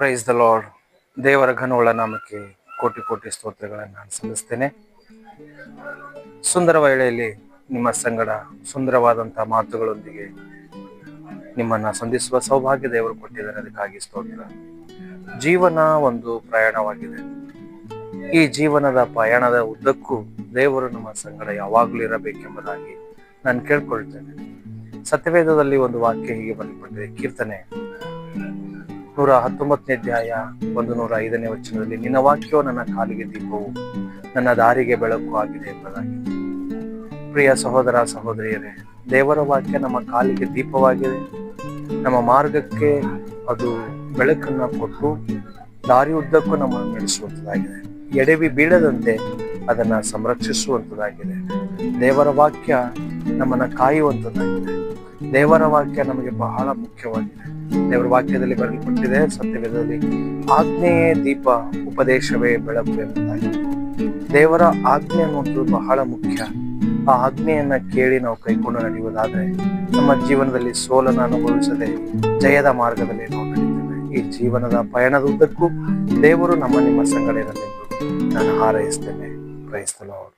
Praise the lord. ದೇವರ ಘನವುಳ್ಳ ನಾಮಕ್ಕೆ ಕೋಟಿ ಕೋಟಿ ಸ್ತೋತ್ರಗಳನ್ನು ನಾನು ಸಲ್ಲಿಸ್ತೇನೆ. ಸುಂದರ ವೇಳೆಯಲ್ಲಿ ನಿಮ್ಮ ಸಂಗಡ ಸುಂದರವಾದಂತಹ ಮಾತುಗಳೊಂದಿಗೆ ನಿಮ್ಮನ್ನ ಸಂಧಿಸುವ ಸೌಭಾಗ್ಯ ದೇವರು ಕೊಟ್ಟಿದ್ದಾರೆ, ಅದಕ್ಕಾಗಿ ಸ್ತೋತ್ರ. ಜೀವನ ಒಂದು ಪ್ರಯಾಣವಾಗಿದೆ. ಈ ಜೀವನದ ಪ್ರಯಾಣದ ಉದ್ದಕ್ಕೂ ದೇವರು ನಮ್ಮ ಸಂಗಡ ಯಾವಾಗಲೂ ಇರಬೇಕೆಂಬುದಾಗಿ ನಾನು ಕೇಳ್ಕೊಳ್ತೇನೆ. ಸತ್ಯವೇದದಲ್ಲಿ ಒಂದು ವಾಕ್ಯ ಹೀಗೆ ಬರೆಯಲ್ಪಟ್ಟಿದೆ. ಕೀರ್ತನೆ 119ನೇ ಅಧ್ಯಾಯ 105ನೇ ವಚನದಲ್ಲಿ, ನಿನ್ನ ವಾಕ್ಯವು ನನ್ನ ಕಾಲಿಗೆ ದೀಪವು ನನ್ನ ದಾರಿಗೆ ಬೆಳಕು ಆಗಿದೆ ಎಂಬುದಾಗಿ. ಪ್ರಿಯ ಸಹೋದರ ಸಹೋದರಿಯರೇ, ದೇವರ ವಾಕ್ಯ ನಮ್ಮ ಕಾಲಿಗೆ ದೀಪವಾಗಿದೆ. ನಮ್ಮ ಮಾರ್ಗಕ್ಕೆ ಅದು ಬೆಳಕನ್ನು ಕೊಟ್ಟು ದಾರಿ ಉದ್ದಕ್ಕೂ ನಮ್ಮನ್ನು ನಡೆಸುವಂಥದ್ದಾಗಿದೆ. ಎಡೆವಿ ಬೀಳದಂತೆ ಅದನ್ನು ಸಂರಕ್ಷಿಸುವಂಥದ್ದಾಗಿದೆ. ದೇವರ ವಾಕ್ಯ ನಮ್ಮನ್ನು ಕಾಯುವಂಥದ್ದಾಗಿದೆ. ದೇವರ ವಾಕ್ಯ ನಮಗೆ ಬಹಳ ಮುಖ್ಯವಾಗಿದೆ. ದೇವರ ವಾಕ್ಯದಲ್ಲಿ ಬರೆಯಲ್ಪಟ್ಟಿದೆ, ಸತ್ಯವೇದದಲ್ಲಿ, ಆಜ್ಞೆಯೇ ದೀಪ, ಉಪದೇಶವೇ ಬೆಳಕು ಎಂಬುದಾಗಿ. ದೇವರ ಆಜ್ಞೆ ಅನ್ನೋದು ಬಹಳ ಮುಖ್ಯ. ಆ ಆಜ್ಞೆಯನ್ನ ಕೇಳಿ ನಾವು ಕೈಕೊಂಡು ನಡೆಯುವುದಾದ್ರೆ ನಮ್ಮ ಜೀವನದಲ್ಲಿ ಸೋಲನ್ನು ಅನುಭವಿಸದೆ ಜಯದ ಮಾರ್ಗದಲ್ಲಿ ನಾವು ನಡೀತೇವೆ. ಈ ಜೀವನದ ಪಯಣದ ಉದ್ದಕ್ಕೂ ದೇವರು ನಿಮ್ಮ ಸಂಗಡ ಇರಲೆಂದು ನಾನು ಹಾರೈಸ್ತೇನೆ. Praise the lord.